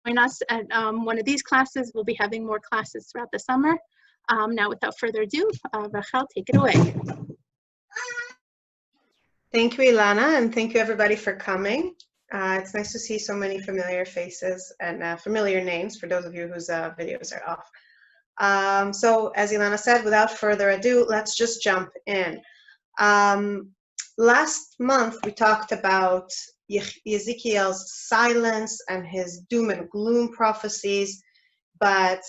join us at one of these classes. We'll be having more classes throughout the summer. Now, without further ado, Rachel, take it away. Thank you, Ilana, and thank you everybody for coming. It's nice to see so many familiar faces and familiar names for those of you whose videos are off. So as Ilana said, without further ado, let's just jump in. Last month, we talked about Ezekiel's silence and his doom and gloom prophecies, but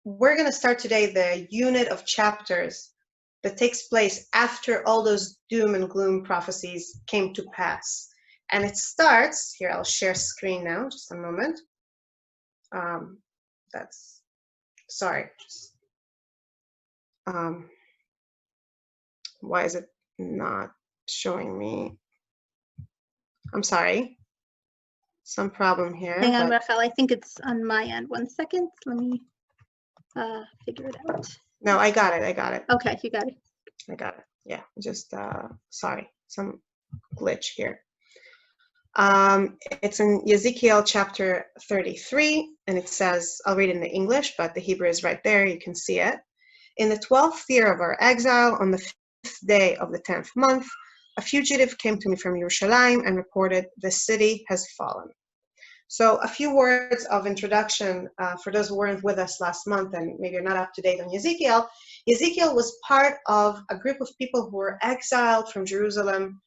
we're going to start today the unit of chapters that takes place after all those doom and gloom prophecies came to pass. And it starts, here I'll share screen now, just a moment. Why is it not showing me? I'm sorry, some problem here. Hang on, Rachel, I think it's on my end. 1 second, let me figure it out. No, I got it. Okay, you got it. I got it. Yeah, just sorry, some glitch here. It's in Ezekiel chapter 33, and it says, I'll read it in the English, but the Hebrew is right there, you can see it. In the 12th year of our exile, on the 5th day of the 10th month, a fugitive came to me from Yerushalayim and reported, the city has fallen. So a few words of introduction for those who weren't with us last month and maybe you're not up to date on Ezekiel. Ezekiel was part of a group of people who were exiled from Jerusalem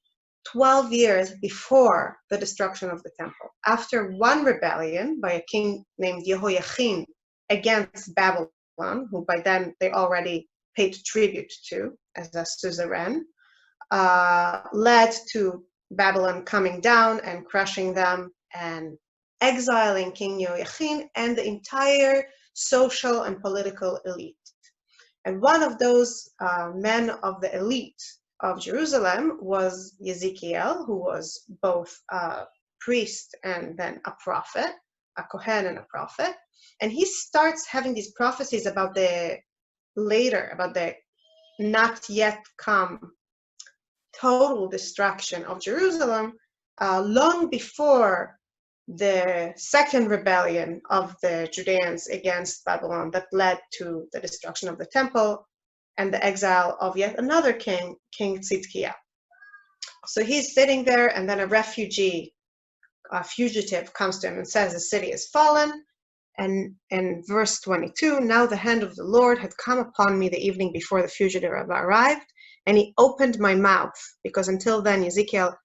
12 years before the destruction of the temple. After one rebellion by a king named Jehoiachin against Babylon, who by then they already paid tribute to as a suzerain, led to Babylon coming down and crushing them and exiling King Jehoiachin and the entire social and political elite. And one of those men of the elite of Jerusalem was Ezekiel, who was both a priest and then a prophet, a Kohen and a prophet. And he starts having these prophecies about the not yet come total destruction of Jerusalem, long before the second rebellion of the Judeans against Babylon that led to the destruction of the temple and the exile of yet another king, King Tzidkiah. So he's sitting there, and then a fugitive comes to him and says, the city has fallen. And in verse 22, now the hand of the Lord had come upon me the evening before the fugitive arrived, and he opened my mouth, because until then Ezekiel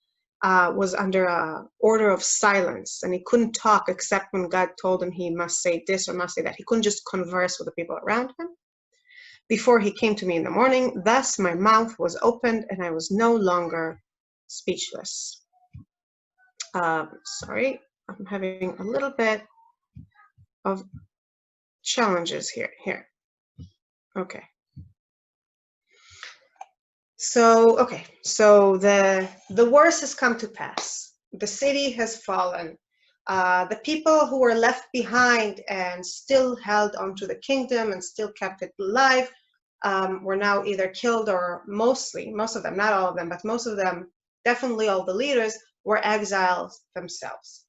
was under an order of silence, and he couldn't talk except when God told him he must say this or must say that. He couldn't just converse with the people around him. Before he came to me in the morning, thus my mouth was opened, and I was no longer speechless. Sorry, I'm having a little bit of challenges here. Okay. So the worst has come to pass. The city has fallen. The people who were left behind and still held onto the kingdom and still kept it alive were now either killed or most of them, not all of them, but most of them, definitely all the leaders, were exiled themselves.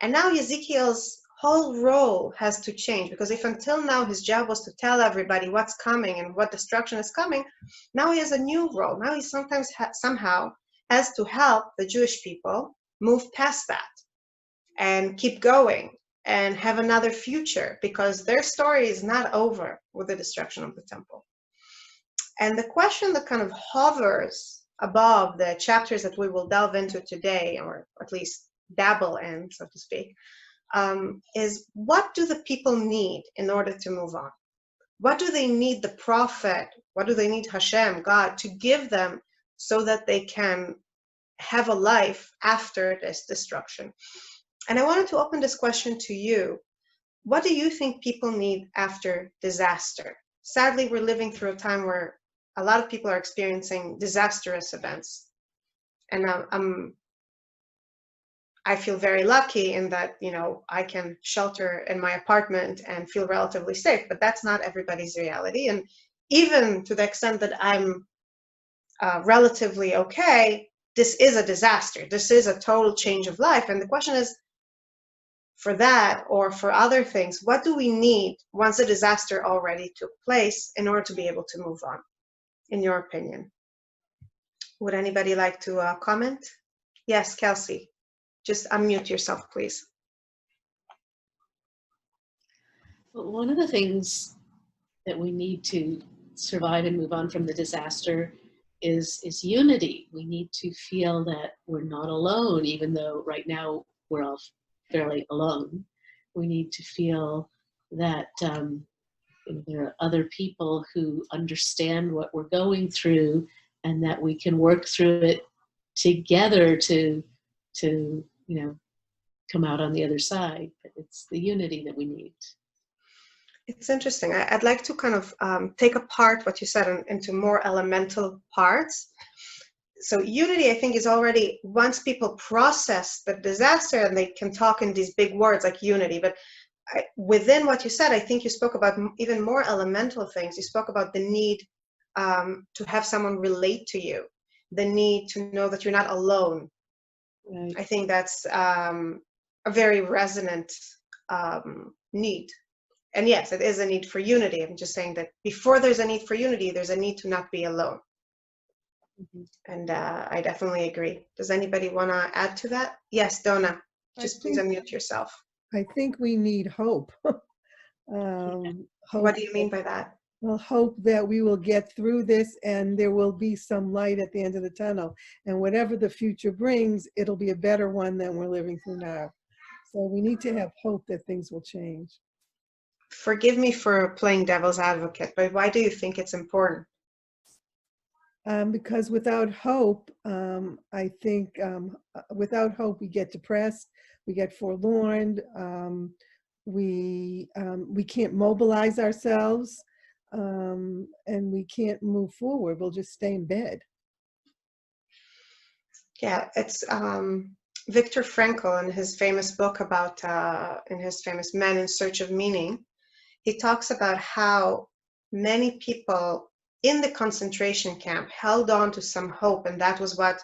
And now Ezekiel's whole role has to change, because if until now his job was to tell everybody what's coming and what destruction is coming, now he has a new role. Now he sometimes somehow has to help the Jewish people move past that and keep going and have another future, because their story is not over with the destruction of the temple. And the question that kind of hovers above the chapters that we will delve into today, or at least dabble in, so to speak, is what do the people need in order to move on? What do they need the prophet, what do they need Hashem, God, to give them so that they can have a life after this destruction? And I wanted to open this question to you. What do you think people need after disaster? Sadly, we're living through a time where a lot of people are experiencing disastrous events. And I feel very lucky in that, I can shelter in my apartment and feel relatively safe, but that's not everybody's reality. And even to the extent that I'm relatively okay, this is a disaster. This is a total change of life. And the question is, for that or for other things, what do we need once a disaster already took place in order to be able to move on, in your opinion? Would anybody like to comment? Yes, Kelsey, just unmute yourself, please. Well, one of the things that we need to survive and move on from the disaster is unity. We need to feel that we're not alone, even though right now we're all fairly alone. We need to feel that there are other people who understand what we're going through, and that we can work through it together to come out on the other side. But it's the unity that we need. It's interesting. I'd like to kind of take apart what you said into more elemental parts. So unity, I think, is already, once people process the disaster and they can talk in these big words like unity, but within what you said, I think you spoke about even more elemental things. You spoke about the need to have someone relate to you, the need to know that you're not alone. Right. I think that's a very resonant need. And yes, it is a need for unity. I'm just saying that before there's a need for unity, there's a need to not be alone. Mm-hmm. And I definitely agree. Does anybody want to add to that? Yes, Donna, just please unmute yourself. I think we need hope. Hope. What do you mean by that? Well, hope that we will get through this and there will be some light at the end of the tunnel. And whatever the future brings, it'll be a better one than we're living through now. So we need to have hope that things will change. Forgive me for playing devil's advocate, but why do you think it's important? Because without hope, I think without hope we get depressed, we get forlorn, we can't mobilize ourselves, and we can't move forward. We'll just stay in bed. Yeah, it's Viktor Frankl in his famous book about, in his famous Men in Search of Meaning, he talks about how many people in the concentration camp held on to some hope, and that was what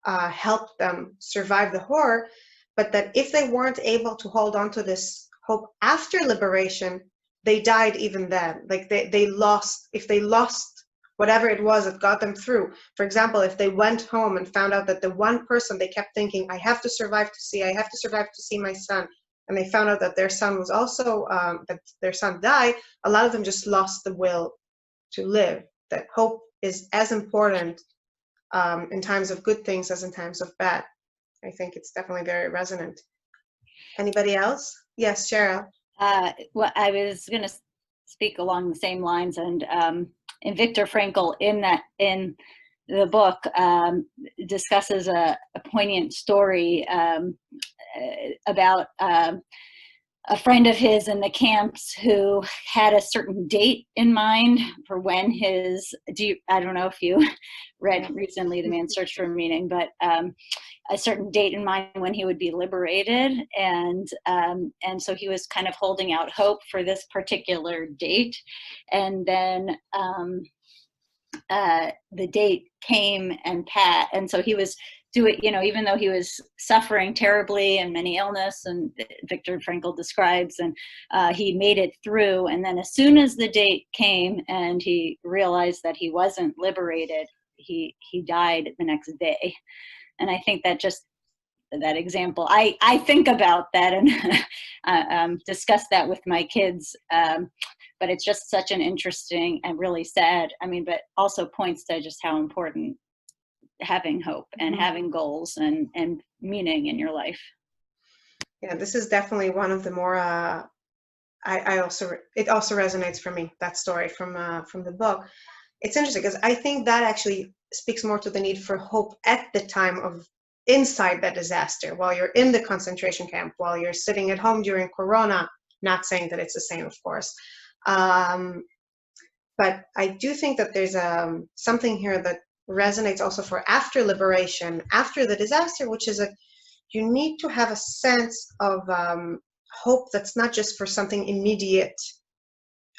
helped them survive the horror, but that if they weren't able to hold on to this hope after liberation, they died even then. Like they lost, if they lost whatever it was that got them through. For example, if they went home and found out that the one person they kept thinking, I have to survive to see my son, and they found out that their son was also, that their son died, a lot of them just lost the will to live. That hope is as important in times of good things as in times of bad. I think it's definitely very resonant. Anybody else? Yes, Cheryl. Well, I was going to speak along the same lines, and Viktor Frankl in the book discusses a poignant story about a friend of his in the camps who had a certain date in mind for when his, I don't know if you read recently The Man's Search for Meaning, but a certain date in mind when he would be liberated. And so he was kind of holding out hope for this particular date. And then the date came and passed. And so he was even though he was suffering terribly and many illness, and Viktor Frankl describes, and he made it through. And then as soon as the date came and he realized that he wasn't liberated, he died the next day. And I think that just that example, I think about that and discuss that with my kids. But it's just such an interesting and really sad, but also points to just how important having hope and having goals and meaning in your life. Yeah, this is definitely one of the more it also resonates for me, that story from the book. It's interesting because I think that actually speaks more to the need for hope at the time of inside that disaster, while you're in the concentration camp, while you're sitting at home during Corona. Not saying that it's the same, of course, but I do think that there's something here that resonates also for after liberation, after the disaster, which is you need to have a sense of hope that's not just for something immediate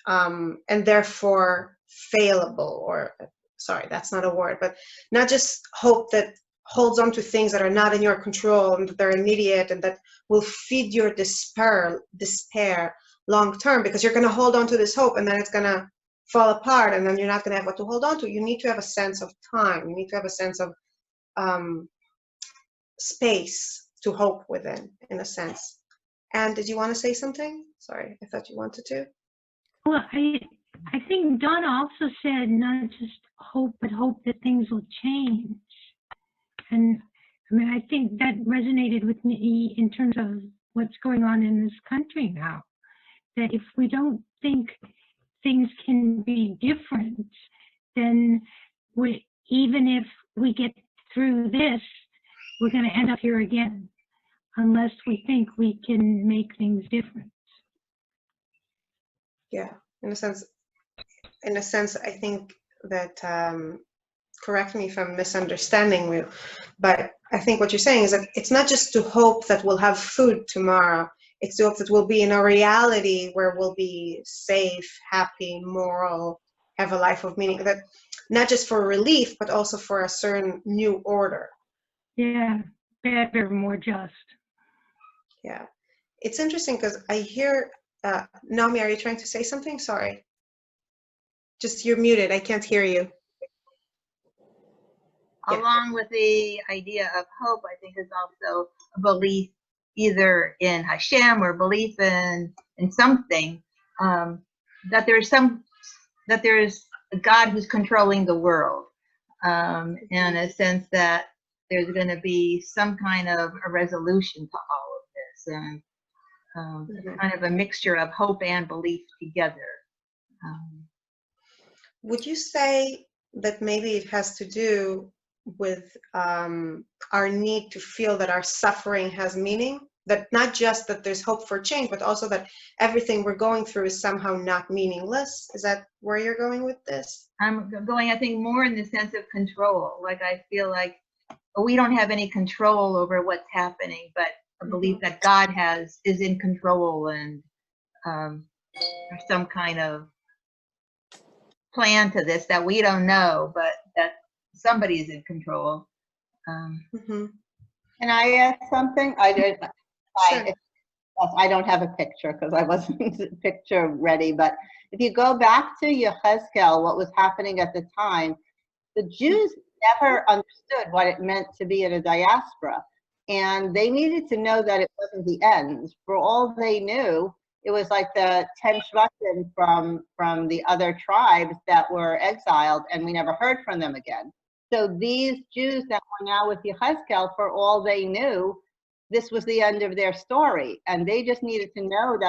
and therefore failable, or sorry, that's not a word, but not just hope that holds on to things that are not in your control and that they're immediate and that will feed your despair long term, because you're going to hold on to this hope and then it's going to fall apart and then you're not going to have what to hold on to. You need to have a sense of time. You need to have a sense of space to hope within, in a sense. And did you want to say something? Sorry, I thought you wanted to. Well, I think Donna also said not just hope, but hope that things will change. And I mean, I think that resonated with me in terms of what's going on in this country now. That if we don't think things can be different, then even if we get through this, we're going to end up here again, unless we think we can make things different. Yeah, in a sense, I think that, correct me if I'm misunderstanding you, but I think what you're saying is that it's not just to hope that we'll have food tomorrow. It's to hope that we'll be in a reality where we'll be safe, happy, moral, have a life of meaning. That not just for relief, but also for a certain new order. Yeah, better, more just. Yeah, it's interesting because I hear, Naomi, are you trying to say something? Sorry. Just, you're muted. I can't hear you. Yeah. Along with the idea of hope, I think is also a belief either in Hashem or belief in something, that there's a God who's controlling the world, in a sense that there's going to be some kind of a resolution to all of this, and kind of a mixture of hope and belief together. Would you say that maybe it has to do with our need to feel that our suffering has meaning? That not just that there's hope for change, but also that everything we're going through is somehow not meaningless? Is that where you're going with this? I'm going, I think, more in the sense of control. Like, I feel like we don't have any control over what's happening, but I believe that God is in control, and there's some kind of plan to this that we don't know, but that somebody's in control. Can I add something? I don't have a picture because I wasn't picture ready, but if you go back to Ezekiel, what was happening at the time, the Jews never understood what it meant to be in a diaspora, and they needed to know that it wasn't the end. For all they knew, it was like the 10 Shvatim from the other tribes that were exiled, and we never heard from them again. So these Jews that were now with Ezekiel, for all they knew, this was the end of their story, and they just needed to know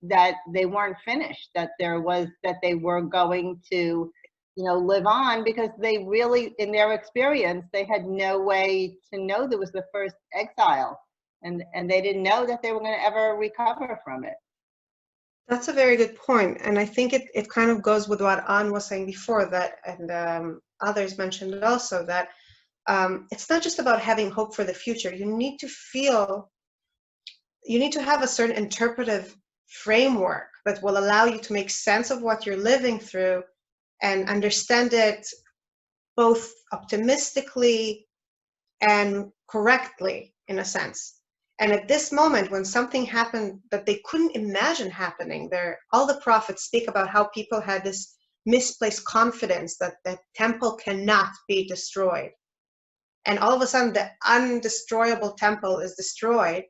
that they weren't finished, that they were going to, live on, because they really, in their experience, they had no way to know there was the first exile, and they didn't know that they were going to ever recover from it. That's a very good point, and I think it kind of goes with what Anne was saying before, that, and others mentioned it also, that it's not just about having hope for the future. You need to have a certain interpretive framework that will allow you to make sense of what you're living through and understand it both optimistically and correctly, in a sense. And at this moment, when something happened that they couldn't imagine happening, all the prophets speak about how people had this misplaced confidence that the temple cannot be destroyed. And all of a sudden, the undestroyable temple is destroyed.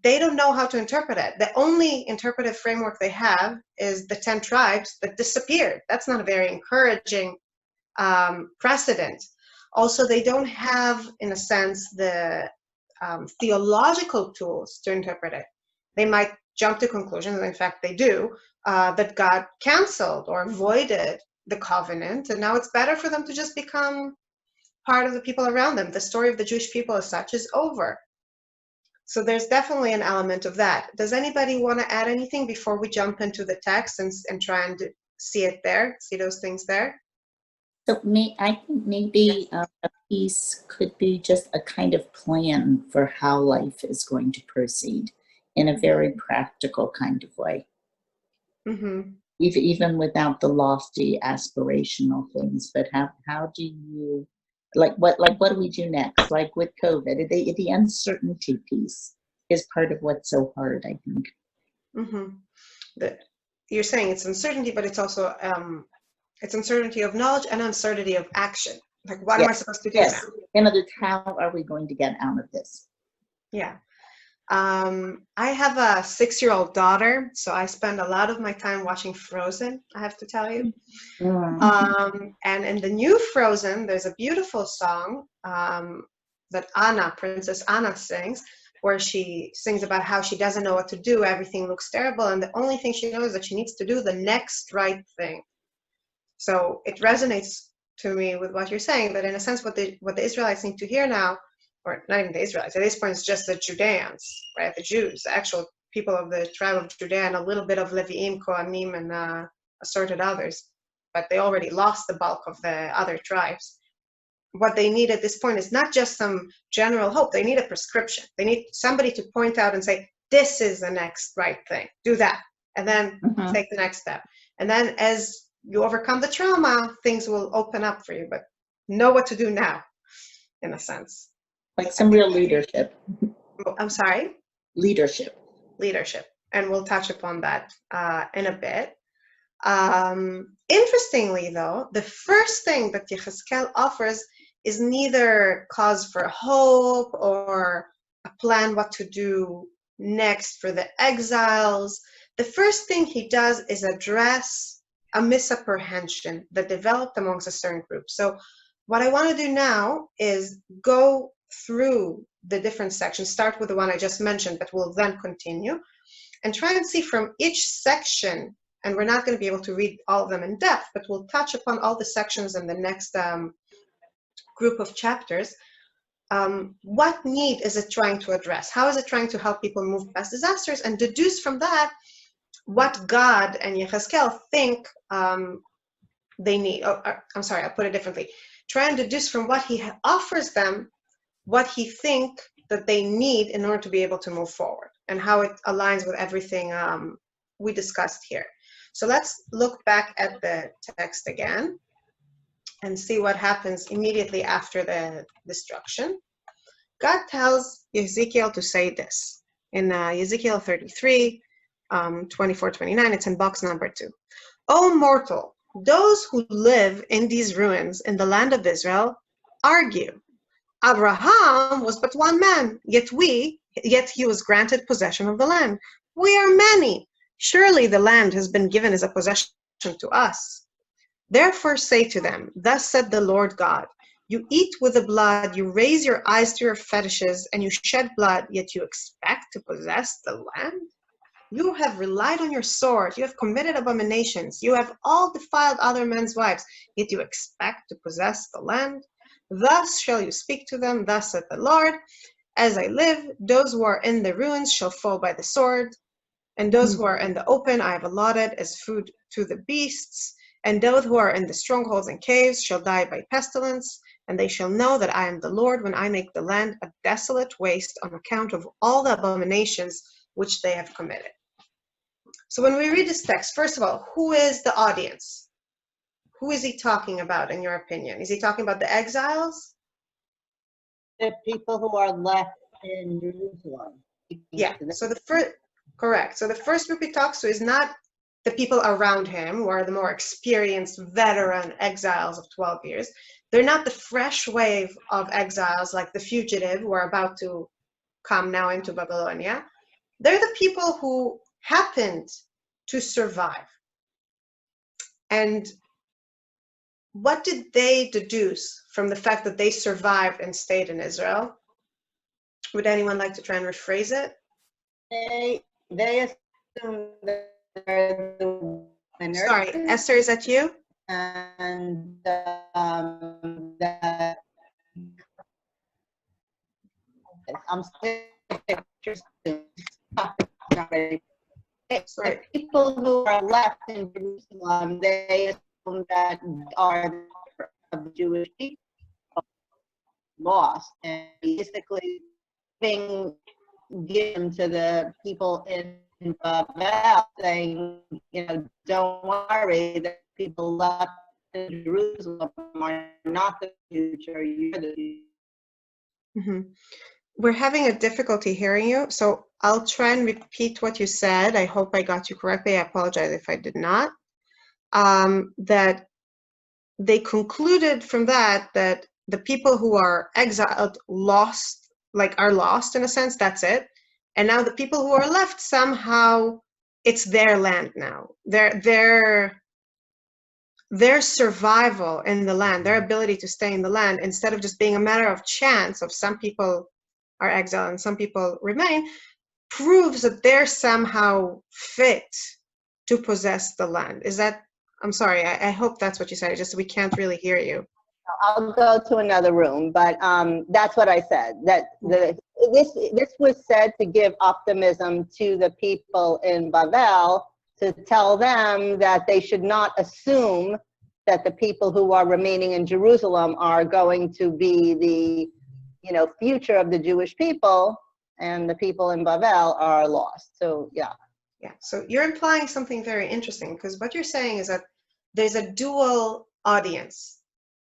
They don't know how to interpret it. The only interpretive framework they have is the 10 tribes that disappeared. That's not a very encouraging precedent. Also, they don't have, in a sense, the theological tools to interpret it. They might jump to conclusions, and in fact they do, that God canceled or voided the covenant, and now it's better for them to just become part of the people around them. The story of the Jewish people as such is over. So there's definitely an element of that. Does anybody want to add anything before we jump into the text and try and see it there, see those things there? So I think maybe a piece could be just a kind of plan for how life is going to proceed in a very practical kind of way. Mm-hmm. Even without the lofty aspirational things, but how do you Like what do we do next? Like with COVID, the uncertainty piece is part of what's so hard, I think. You're saying it's uncertainty, but it's also it's uncertainty of knowledge and uncertainty of action. Like, what am I supposed to do now? In other words, how are we going to get out of this? Yeah. I have a 6-year-old daughter, so I spend a lot of my time watching Frozen, I have to tell you. And in the new Frozen, there's a beautiful song that Princess Anna sings, where she sings about how she doesn't know what to do, everything looks terrible, and the only thing she knows is that she needs to do the next right thing. So it resonates to me with what you're saying, that in a sense what the Israelites need to hear now, or not even the Israelites, at this point it's just the Judeans, right? The Jews, the actual people of the tribe of Judea, and a little bit of Leviim, Kohanim, and assorted others, but they already lost the bulk of the other tribes. What they need at this point is not just some general hope, they need a prescription. They need somebody to point out and say, this is the next right thing, do that, and then take the next step. And then as you overcome the trauma, things will open up for you, but know what to do now, in a sense. Like some real leadership. I'm sorry? Leadership. And we'll touch upon that in a bit. Interestingly, though, the first thing that Yechezkel offers is neither cause for hope or a plan what to do next for the exiles. The first thing he does is address a misapprehension that developed amongst a certain group. So what I want to do now is go through the different sections, start with the one I just mentioned, but we'll then continue, and try and see from each section, and we're not going to be able to read all of them in depth, but we'll touch upon all the sections in the next group of chapters. What need is it trying to address? How is it trying to help people move past disasters, and deduce from that what God and Yechezkel think they need. I'm sorry, I'll put it differently. Try and deduce from what he offers them what he think that they need in order to be able to move forward, and how it aligns with everything we discussed here. So let's look back at the text again and see what happens immediately after the destruction. God tells Ezekiel to say this in Ezekiel 33, 24-29. It's in box number 2. O mortal, those who live in these ruins in the land of Israel argue. Abraham was but one man, yet he was granted possession of the land. We are many. Surely the land has been given as a possession to us. Therefore say to them, thus said the Lord God, you eat with the blood, you raise your eyes to your fetishes, and you shed blood, yet you expect to possess the land? You have relied on your sword, you have committed abominations, you have all defiled other men's wives, yet you expect to possess the land? Thus shall you speak to them, thus said the Lord, as I live, those who are in the ruins shall fall by the sword, and those who are in the open I have allotted as food to the beasts, and those who are in the strongholds and caves shall die by pestilence, and they shall know that I am the Lord when I make the land a desolate waste on account of all the abominations which they have committed. So when we read this text, first of all, who is the audience? Who is he talking about, in your opinion? Is he talking about the exiles? The people who are left in Jerusalem. Yeah, so correct. So the first group he talks to is not the people around him, who are the more experienced veteran exiles of 12 years. They're not the fresh wave of exiles like the fugitive who are about to come now into Babylonia. They're the people who happened to survive. And what did they deduce from the fact that they survived and stayed in Israel? Would anyone like to try and rephrase it? They assume that they're the winners. Sorry, Esther, is that you? And that I'm still pictures. The people who are left in Jerusalem, they assume that are of Jewish people lost, and basically being given to the people in Babel, saying, don't worry, the people left in Jerusalem are not the future, you're the future. Mhm. We're having a difficulty hearing you, so I'll try and repeat what you said. I hope I got you correctly. I apologize if I did not. That they concluded from that the people who are exiled lost, like are lost in a sense, that's it. And now the people who are left, somehow it's their land now. Their survival in the land, their ability to stay in the land, instead of just being a matter of chance of some people are exiled and some people remain, proves that they're somehow fit to possess the land. Is that, I'm sorry, I hope that's what you said, just we can't really hear you. I'll go to another room, but that's what I said. That this was said to give optimism to the people in Bavel, to tell them that they should not assume that the people who are remaining in Jerusalem are going to be the, you know, future of the Jewish people, and the people in Bavel are lost. So yeah. Yeah, so you're implying something very interesting, because what you're saying is that there's a dual audience.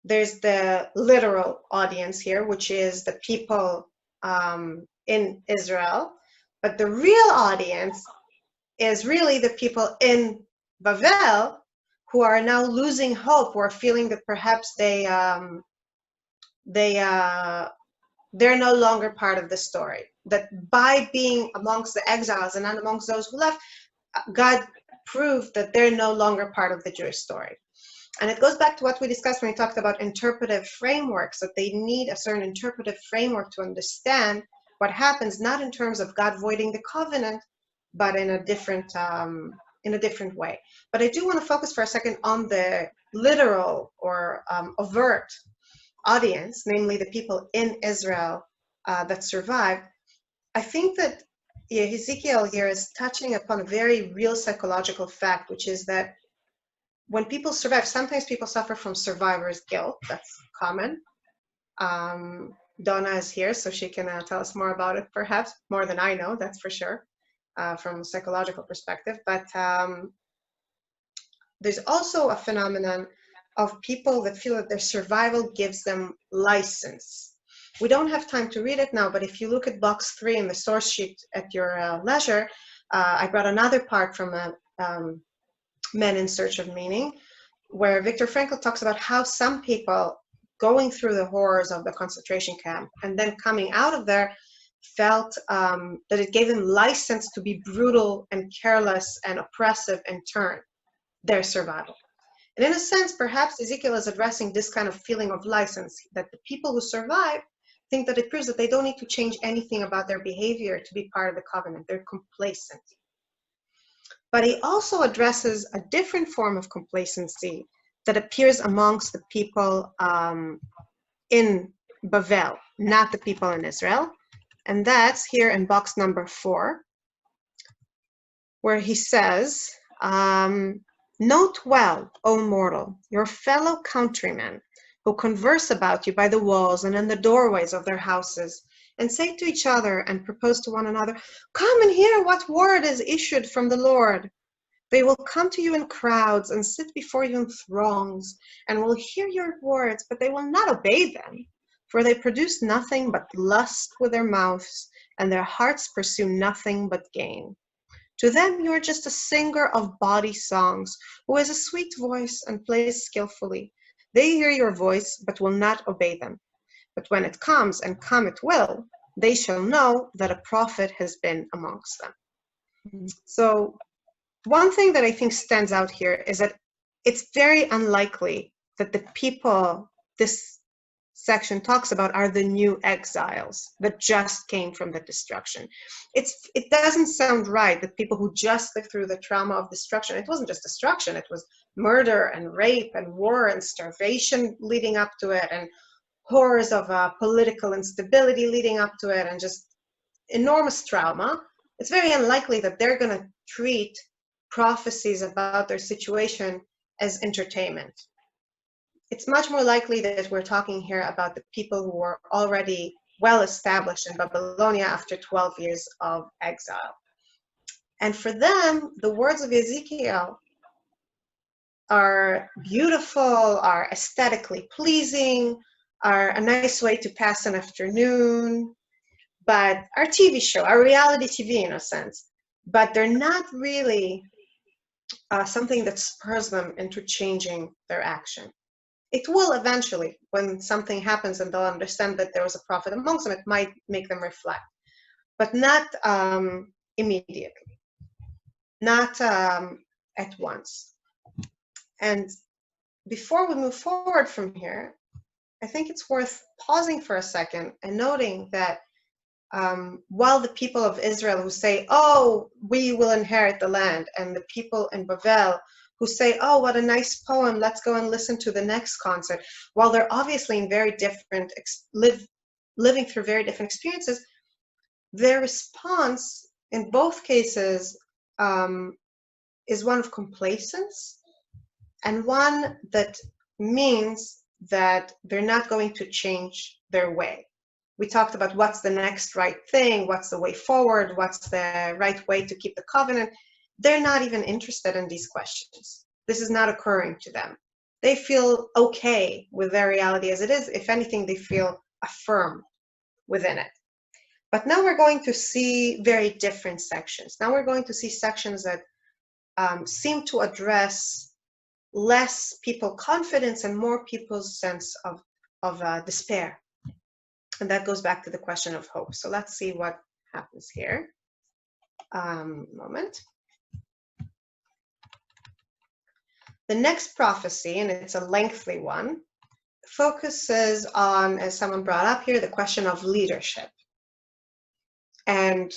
There's the literal audience here, which is the people in Israel, but the real audience is really the people in Bavel who are now losing hope, or feeling that perhaps they're no longer part of the story. That by being amongst the exiles and not amongst those who left, God proved that they're no longer part of the Jewish story. And it goes back to what we discussed when we talked about interpretive frameworks, that they need a certain interpretive framework to understand what happens, not in terms of God voiding the covenant, but in a different way. But I do want to focus for a second on the literal or overt audience, namely the people in Israel that survived. I think that Ezekiel here is touching upon a very real psychological fact, which is that when people survive, sometimes people suffer from survivor's guilt. That's common. Donna is here, so she can tell us more about it, perhaps more than I know, that's for sure, from a psychological perspective. But there's also a phenomenon of people that feel that their survival gives them license. We don't have time to read it now, but if you look at box 3 in the source sheet at your leisure, I brought another part from Men in Search of Meaning, where Viktor Frankl talks about how some people going through the horrors of the concentration camp and then coming out of there felt that it gave them license to be brutal and careless and oppressive in turn, their survival. And in a sense, perhaps Ezekiel is addressing this kind of feeling of license, that the people who survive think that it proves that they don't need to change anything about their behavior to be part of the covenant. They're complacent. But he also addresses a different form of complacency that appears amongst the people in Bavel, not the people in Israel. And that's here in box number 4, where he says, note well, O mortal, your fellow countrymen who converse about you by the walls and in the doorways of their houses, and say to each other and propose to one another, come and hear what word is issued from the Lord. They will come to you in crowds and sit before you in throngs, and will hear your words, but they will not obey them, for they produce nothing but lust with their mouths, and their hearts pursue nothing but gain. To them you are just a singer of bawdy songs, who has a sweet voice and plays skillfully. They hear your voice, but will not obey them. But when it comes, and come it will, they shall know that a prophet has been amongst them. So one thing that I think stands out here is that it's very unlikely that the people this section talks about are the new exiles that just came from the destruction. It doesn't sound right that people who just lived through the trauma of destruction, it wasn't just destruction, it was murder and rape and war and starvation leading up to it, and horrors of political instability leading up to it, and just enormous trauma. It's very unlikely that they're going to treat prophecies about their situation as entertainment. It's much more likely that we're talking here about the people who were already well established in Babylonia after 12 years of exile. And for them, the words of Ezekiel are beautiful, are aesthetically pleasing, are a nice way to pass an afternoon, but our TV show, our reality TV in a sense, but they're not really something that spurs them into changing their action. It will eventually, when something happens and they'll understand that there was a prophet amongst them, it might make them reflect, but not immediately, not at once. And before we move forward from here, I think it's worth pausing for a second and noting that while the people of Israel who say, oh, we will inherit the land, and the people in Babel who say, oh, what a nice poem, let's go and listen to the next concert, while they're obviously in very different, living through very different experiences, their response in both cases is one of complacence, and one that means that they're not going to change their way. We talked about what's the next right thing, what's the way forward, what's the right way to keep the covenant. They're not even interested in these questions. This is not occurring to them. They feel okay with their reality as it is. If anything, they feel affirmed within it. But now we're going to see very different sections. Now we're going to see sections that seem to address less people confidence and more people's sense of despair. And that goes back to the question of hope. So let's see what happens here. Moment. The next prophecy, and it's a lengthy one, focuses on, as someone brought up here, the question of leadership. And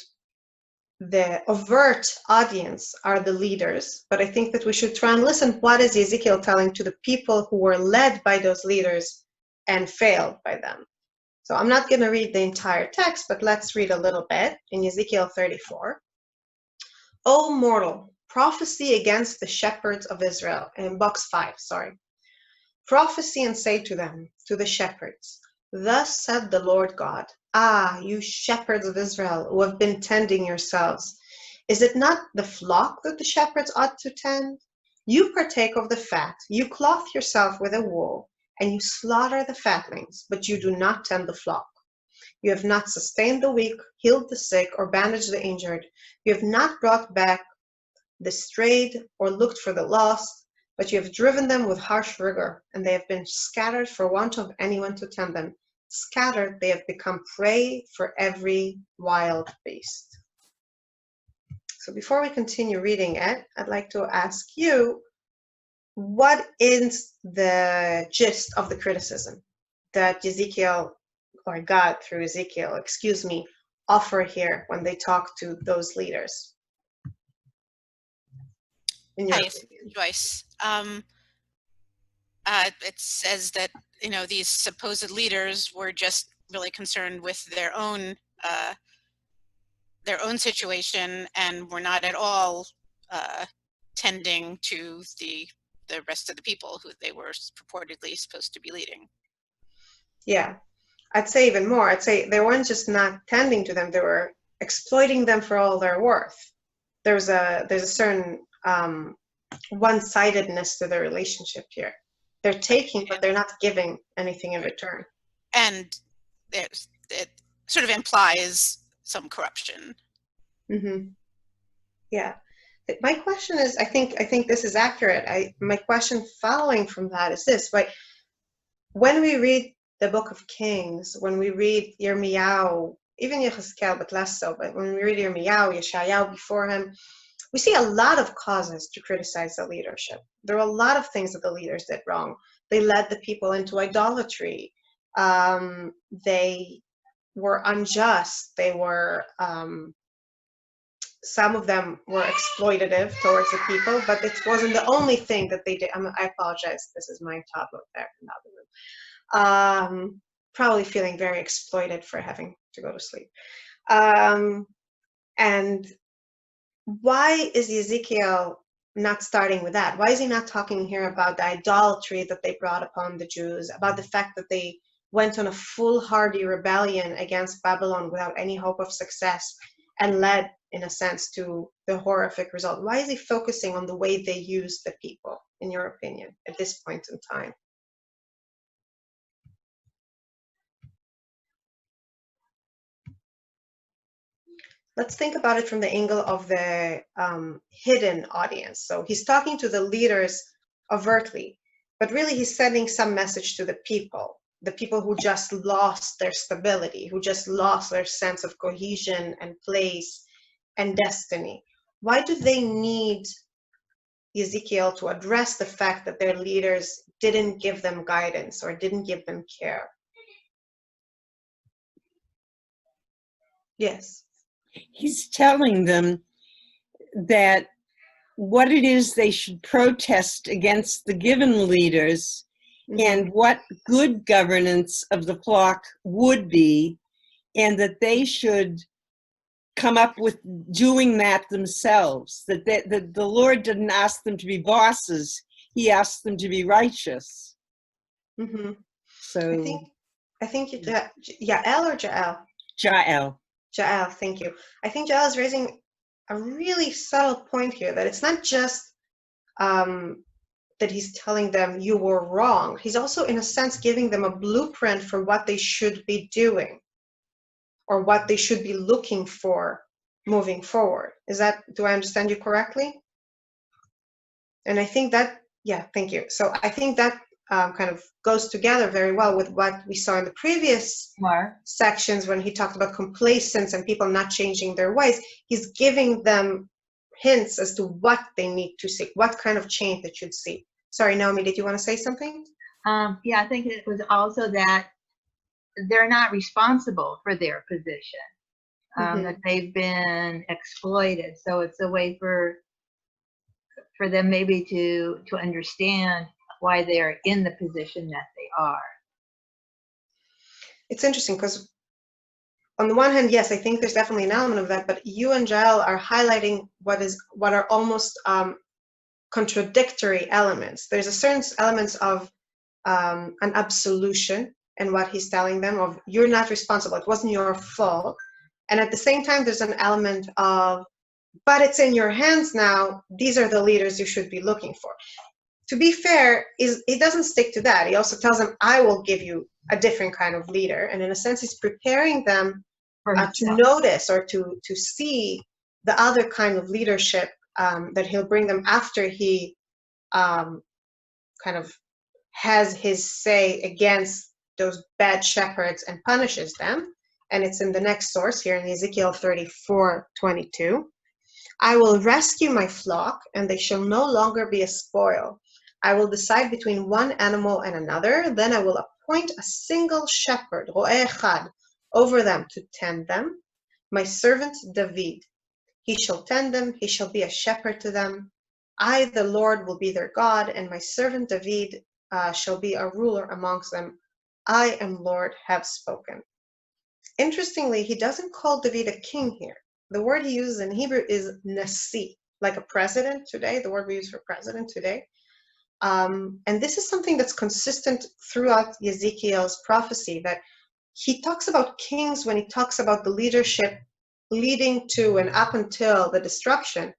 the overt audience are the leaders, but I think that we should try and listen. What is Ezekiel telling to the people who were led by those leaders and failed by them? So I'm not going to read the entire text, but let's read a little bit in Ezekiel 34. O mortal, prophecy against the shepherds of Israel, in box 5, sorry. Prophecy and say to them, to the shepherds, thus said the Lord God, ah, you shepherds of Israel who have been tending yourselves, is it not the flock that the shepherds ought to tend? You partake of the fat, you clothe yourself with a wool, and you slaughter the fatlings, but you do not tend the flock. You have not sustained the weak, healed the sick, or bandaged the injured. You have not brought back the strayed or looked for the lost, but you have driven them with harsh rigor, and they have been scattered for want of anyone to tend them. Scattered, they have become prey for every wild beast. So before we continue reading it, I'd like to ask you, what is the gist of the criticism that Ezekiel, or God through Ezekiel, offer here when they talk to those leaders? Hi, Joyce. It says that, these supposed leaders were just really concerned with their own situation and were not at all tending to the rest of the people who they were purportedly supposed to be leading. Yeah, I'd say even more. I'd say they weren't just not tending to them; they were exploiting them for all their worth. There's a certain one-sidedness to the relationship here. They're taking, but they're not giving anything in return. And it sort of implies some corruption. Mm-hmm. Yeah. My question is, I think this is accurate. My question following from that is this: like, when we read the Book of Kings, when we read Yirmiyahu, even Ezekiel, but less so, but when we read Yirmiyahu, Yeshayahu before him, we see a lot of causes to criticize the leadership. There are a lot of things that the leaders did wrong. They led the people into idolatry. They were unjust. They were, some of them were exploitative towards the people, but it wasn't the only thing that they did. I apologize. This is my tablet there in the other room. Probably feeling very exploited for having to go to sleep. And why is Ezekiel not starting with that? Why is he not talking here about the idolatry that they brought upon the Jews, about the fact that they went on a foolhardy rebellion against Babylon without any hope of success and led in a sense, to the horrific result? Why is he focusing on the way they use the people, in your opinion, at this point in time? Let's think about it from the angle of the hidden audience. So he's talking to the leaders overtly, but really he's sending some message to the people who just lost their stability, who just lost their sense of cohesion and place and destiny. Why do they need Ezekiel to address the fact that their leaders didn't give them guidance or didn't give them care? Yes. He's telling them that what it is they should protest against the given leaders, and what good governance of the flock would be, and that they should come up with doing that themselves, that the Lord didn't ask them to be bosses, he asked them to be righteous. So I think Yael or Jael? Jael. Jael, thank you. I think Jael is raising a really subtle point here, that it's not just that he's telling them you were wrong. He's also, in a sense, giving them a blueprint for what they should be doing or what they should be looking for moving forward. Do I understand you correctly? And I think that, yeah, thank you. So I think that kind of goes together very well with what we saw in the previous sections when he talked about complacence and people not changing their ways. He's giving them hints as to what they need to see, what kind of change they should see. Sorry, Naomi, did you want to say something? Yeah, I think it was also that they're not responsible for their position, that they've been exploited. So it's a way for them maybe to understand why they're in the position that they are. It's interesting because on the one hand, yes, I think there's definitely an element of that, but you and Jael are highlighting what are almost contradictory elements. There's a certain elements of an absolution in what he's telling them of, you're not responsible, it wasn't your fault. And at the same time, there's an element of, but it's in your hands now, these are the leaders you should be looking for. To be fair, he doesn't stick to that. He also tells them, I will give you a different kind of leader. And in a sense, he's preparing them to notice or to see the other kind of leadership that he'll bring them after he kind of has his say against those bad shepherds and punishes them. And it's in the next source here in Ezekiel 34:22. I will rescue my flock, and they shall no longer be a spoil. I will decide between one animal and another. Then I will appoint a single shepherd, ro'eh echad, over them to tend them. My servant David, he shall tend them, he shall be a shepherd to them. I, the Lord, will be their God, and my servant David shall be a ruler amongst them. I am Lord, have spoken. Interestingly, he doesn't call David a king here. The word he uses in Hebrew is nasi, like a president today, the word we use for president today. And this is something that's consistent throughout Ezekiel's prophecy, that he talks about kings when he talks about the leadership leading to and up until the destruction.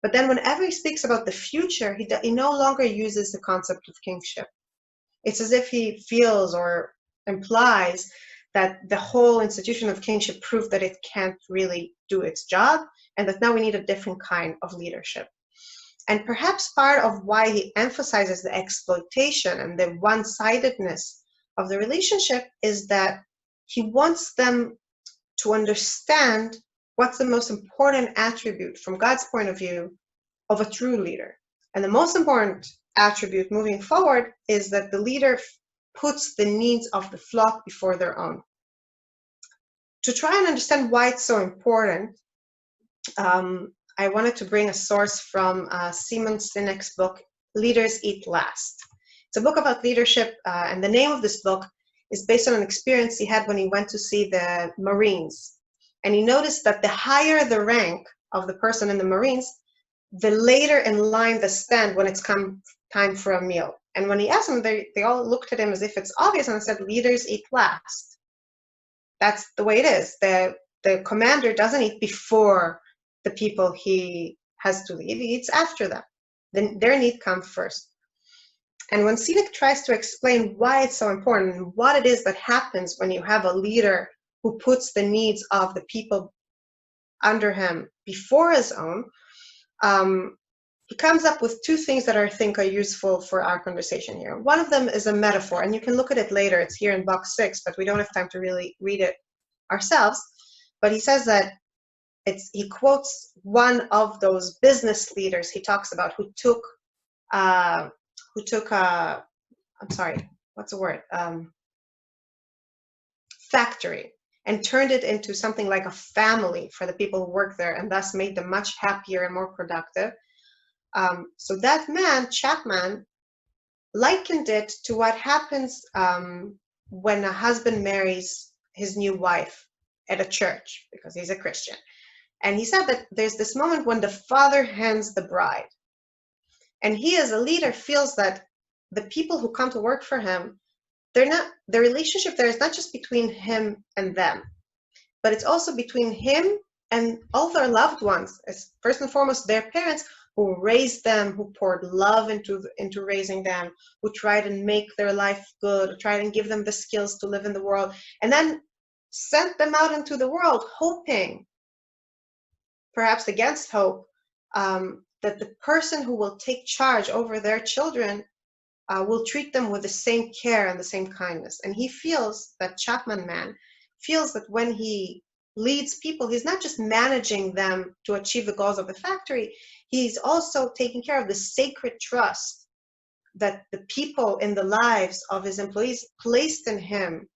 But then whenever he speaks about the future, he no longer uses the concept of kingship. It's as if he feels or implies that the whole institution of kingship proved that it can't really do its job, and that now we need a different kind of leadership. And perhaps part of why he emphasizes the exploitation and the one-sidedness of the relationship is that he wants them to understand what's the most important attribute from God's point of view of a true leader. And the most important attribute moving forward is that the leader puts the needs of the flock before their own. To try and understand why it's so important, I wanted to bring a source from Simon Sinek's book, Leaders Eat Last. It's a book about leadership, and the name of this book is based on an experience he had when he went to see the Marines. And he noticed that the higher the rank of the person in the Marines, the later in line they stand when it's come time for a meal. And when he asked them, they all looked at him as if it's obvious, and said, leaders eat last. That's the way it is. The commander doesn't eat before the people he has to lead. He eats after them. Then their need comes first. And when Sinek tries to explain why it's so important and what it is that happens when you have a leader who puts the needs of the people under him before his own, he comes up with two things that I think are useful for our conversation here. One of them is a metaphor, and you can look at it later. It's here in box 6, but we don't have time to really read it ourselves. But he says that he quotes one of those business leaders he talks about who took I'm sorry, what's the word? Factory, and turned it into something like a family for the people who work there, and thus made them much happier and more productive. So that man, Chapman, likened it to what happens when a husband marries his new wife at a church, because he's a Christian. And he said that there's this moment when the father hands the bride. And he, as a leader, feels that the people who come to work for him, the relationship there is not just between him and them, but it's also between him and all their loved ones, as first and foremost their parents, who raised them, who poured love into raising them, who tried and make their life good, who tried and give them the skills to live in the world, and then sent them out into the world, hoping, perhaps against hope, that the person who will take charge over their children will treat them with the same care and the same kindness. And he feels, that Chapman man, feels that when he leads people, he's not just managing them to achieve the goals of the factory, he's also taking care of the sacred trust that the people in the lives of his employees placed in him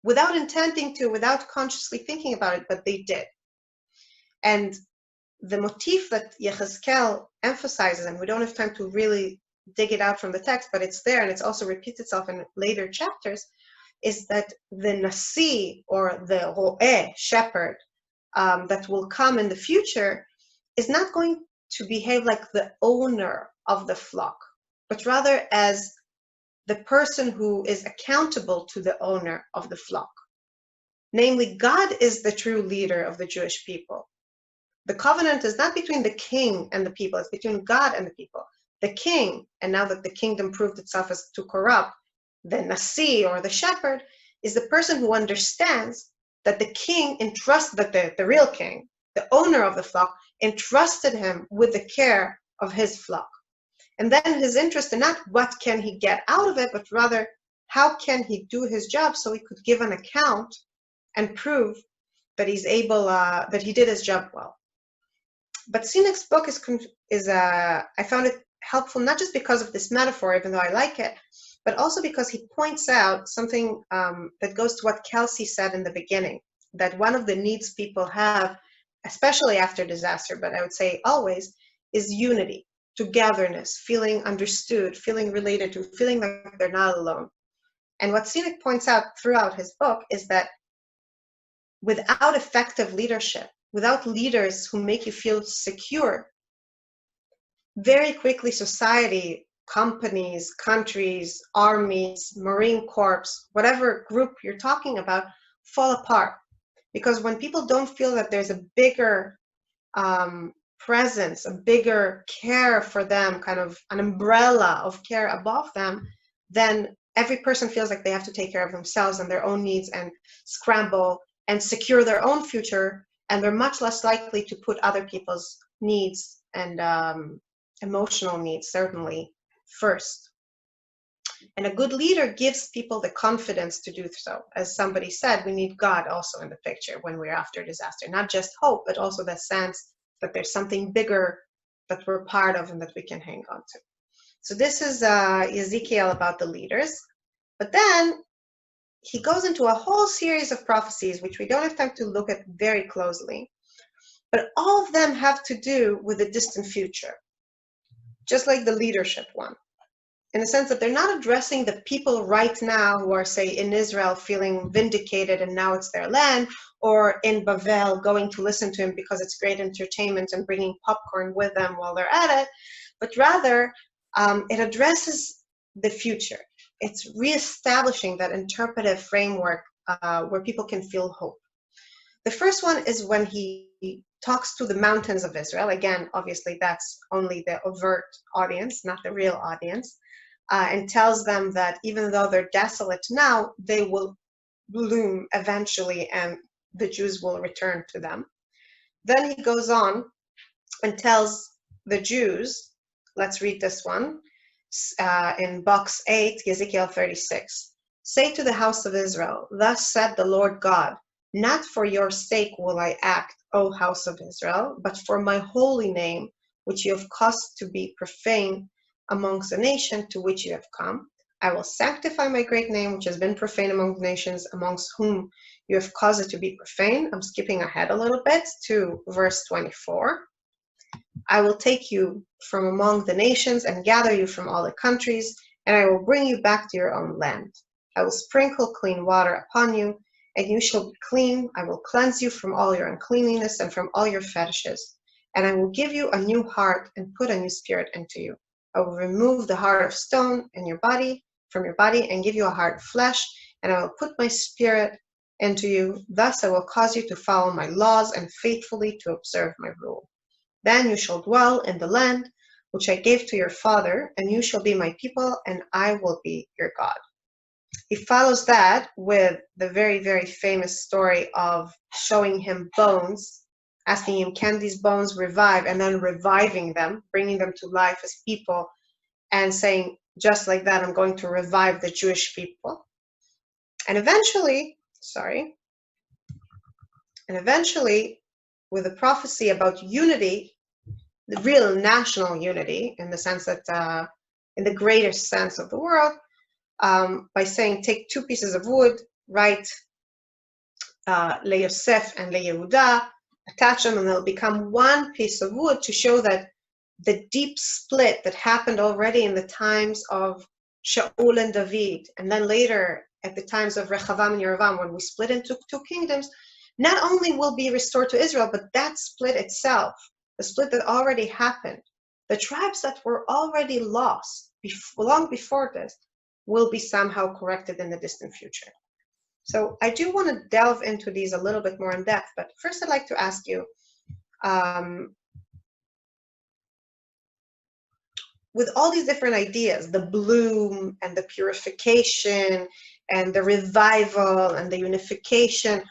without intending to, without consciously thinking about it, but they did. And the motif that Yechezkel emphasizes, and we don't have time to really dig it out from the text, but it's there and it's also repeats itself in later chapters, is that the Nasi, or the Ro'eh, shepherd, that will come in the future, is not going to behave like the owner of the flock, but rather as the person who is accountable to the owner of the flock. Namely, God is the true leader of the Jewish people. The covenant is not between the king and the people, it's between God and the people. The king, and now that the kingdom proved itself as too corrupt, the Nasi, or the shepherd, is the person who understands that the king entrusted, that the real king, the owner of the flock, entrusted him with the care of his flock. And then his interest in not what can he get out of it, but rather how can he do his job so he could give an account and prove that he's able, that he did his job well. But Sinek's book I found it helpful not just because of this metaphor, even though I like it, but also because he points out something that goes to what Kelsey said in the beginning, that one of the needs people have, especially after disaster, but I would say always, is unity, togetherness, feeling understood, feeling related to, feeling like they're not alone. And what Sinek points out throughout his book is that without effective leadership, without leaders who make you feel secure, very quickly society, companies, countries, armies, Marine Corps, whatever group you're talking about, fall apart. Because when people don't feel that there's a bigger presence, a bigger care for them, kind of an umbrella of care above them, then every person feels like they have to take care of themselves and their own needs and scramble and secure their own future, and they're much less likely to put other people's needs and emotional needs, certainly, first. And a good leader gives people the confidence to do so. As somebody said, we need God also in the picture when we're after disaster. Not just hope, but also the sense that there's something bigger that we're part of and that we can hang on to. So this is Ezekiel about the leaders. But then he goes into a whole series of prophecies, which we don't have time to look at very closely. But all of them have to do with the distant future, just like the leadership one, in the sense that they're not addressing the people right now who are, say, in Israel feeling vindicated and now it's their land, or in Bavel going to listen to him because it's great entertainment and bringing popcorn with them while they're at it, but rather it addresses the future. It's reestablishing that interpretive framework where people can feel hope. The first one is when he talks to the mountains of Israel. Again, obviously that's only the overt audience, not the real audience, and tells them that even though they're desolate now, they will bloom eventually and the Jews will return to them. Then he goes on and tells the Jews, let's read this one, in box 8, Ezekiel 36. Say to the house of Israel, thus said the Lord God, not for your sake will I act, O house of Israel, but for my holy name, which you have caused to be profane amongst the nation to which you have come. I will sanctify my great name, which has been profane among the nations, amongst whom you have caused it to be profane. I'm skipping ahead a little bit to verse 24. I will take you from among the nations and gather you from all the countries, and I will bring you back to your own land. I will sprinkle clean water upon you, and you shall be clean. I will cleanse you from all your uncleanness and from all your fetishes. And I will give you a new heart and put a new spirit into you. I will remove the heart of stone in your body, from your body, and give you a heart of flesh, and I will put my spirit into you. Thus I will cause you to follow my laws and faithfully to observe my rule. Then you shall dwell in the land which I gave to your father, and you shall be my people, and I will be your God. He follows that with the very, very famous story of showing him bones, asking him, can these bones revive? And then reviving them, bringing them to life as people, and saying, just like that, I'm going to revive the Jewish people. And eventually, with the prophecy about unity, the real national unity, in the sense that, in the greatest sense of the world, by saying, take two pieces of wood, write LeYosef and LeYehuda, attach them, and they'll become one piece of wood to show that the deep split that happened already in the times of Shaul and David, and then later at the times of Rechavam and Yerovam, when we split into two kingdoms, not only will be restored to Israel, but that split itself, the split that already happened, the tribes that were already lost long before this, will be somehow corrected in the distant future. So I do want to delve into these a little bit more in depth, but first I'd like to ask you, with all these different ideas, the bloom and the purification and the revival and the unification,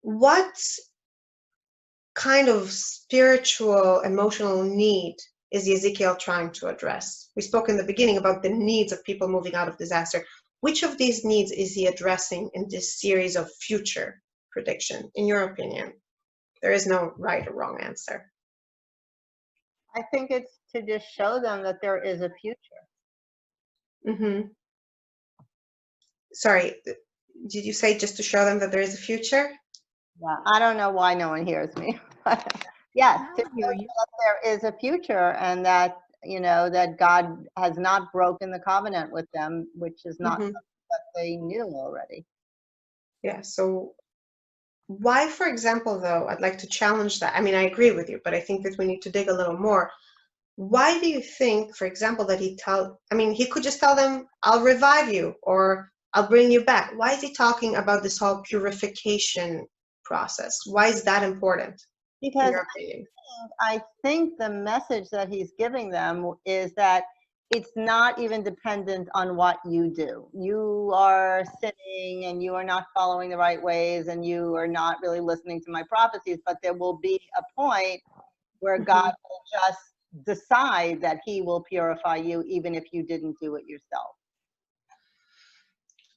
what kind of spiritual, emotional need is Ezekiel trying to address? We spoke in the beginning about the needs of people moving out of disaster. Which of these needs is he addressing in this series of future prediction, in your opinion? There is no right or wrong answer. I think it's to just show them that there is a future. Mm-hmm. Sorry, did you say just to show them that there is a future? Yeah, I don't know why no one hears me. Yes, to show them that there is a future, and that, you know, that God has not broken the covenant with them, which is not something that they knew already. Yeah, so why, for example, though, I'd like to challenge that. I mean, I agree with you, but I think that we need to dig a little more. Why do you think, for example, that he could just tell them, I'll revive you, or I'll bring you back. Why is he talking about this whole purification process? Why is that important, Because in your opinion? I think the message that he's giving them is that it's not even dependent on what you do. You are sinning and you are not following the right ways and you are not really listening to my prophecies, but there will be a point where God will just decide that he will purify you even if you didn't do it yourself.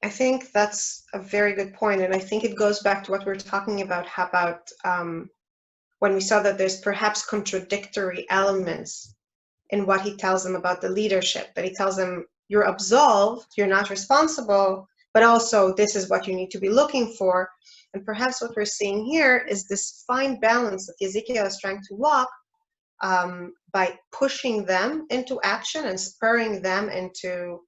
I think that's a very good point, and I think it goes back to what we were talking about, how about when we saw that there's perhaps contradictory elements in what he tells them about the leadership, that he tells them, you're absolved, you're not responsible, but also this is what you need to be looking for. And perhaps what we're seeing here is this fine balance that Ezekiel is trying to walk by pushing them into action and spurring them into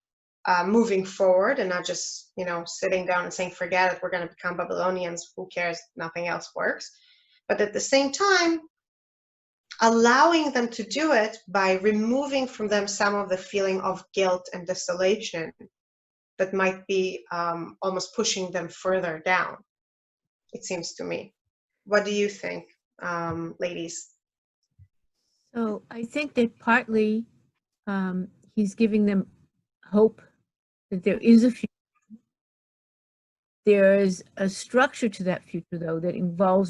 moving forward, and not just, sitting down and saying, forget it, we're going to become Babylonians, who cares, nothing else works. But at the same time, allowing them to do it by removing from them some of the feeling of guilt and desolation that might be almost pushing them further down, it seems to me. What do you think, ladies? So I think that partly he's giving them hope that there is a future. There is a structure to that future, though, that involves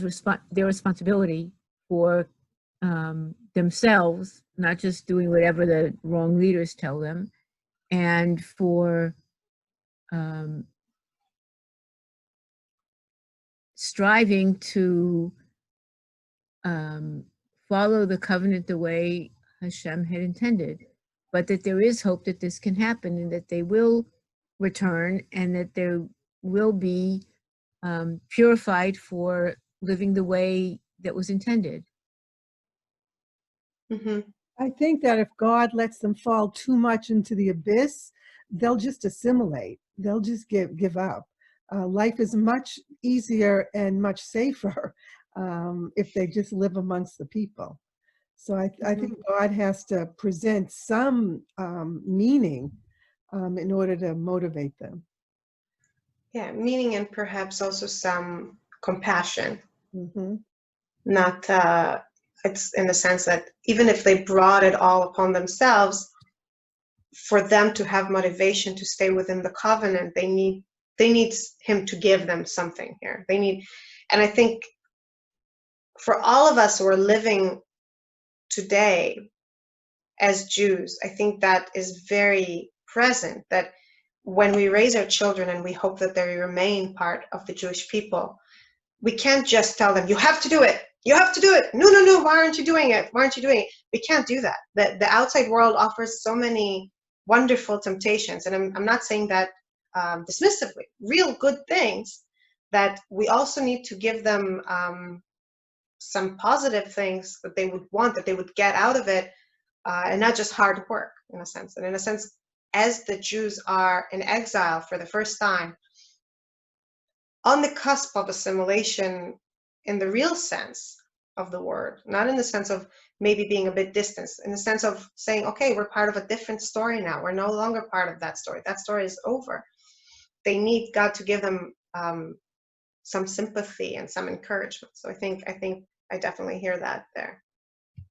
their responsibility for themselves, not just doing whatever the wrong leaders tell them, and for striving to follow the covenant the way Hashem had intended, but that there is hope that this can happen and that they will return and that there will be purified for living the way that was intended. Mm-hmm. I think that if God lets them fall too much into the abyss, they'll just assimilate. They'll just give up. Life is much easier and much safer if they just live amongst the people. So I think God has to present some meaning in order to motivate them. Yeah, meaning and perhaps also some compassion. Mm-hmm. Not, it's in the sense that even if they brought it all upon themselves, for them to have motivation to stay within the covenant, they need him to give them something here. And I think for all of us who are living today as Jews, I think that is very present, that when we raise our children and we hope that they remain part of the Jewish people, we can't just tell them, you have to do it. You have to do it. No, no, no. Why aren't you doing it? Why aren't you doing it? We can't do that. The outside world offers so many wonderful temptations. And I'm not saying that dismissively, real good things, that we also need to give them some positive things that they would want, that they would get out of it, and not just hard work, in a sense. And in a sense, as the Jews are in exile for the first time, on the cusp of assimilation in the real sense of the word, not in the sense of maybe being a bit distant, in the sense of saying, okay, we're part of a different story now. We're no longer part of that story. That story is over. They need God to give them some sympathy and some encouragement. So I think I definitely hear that there.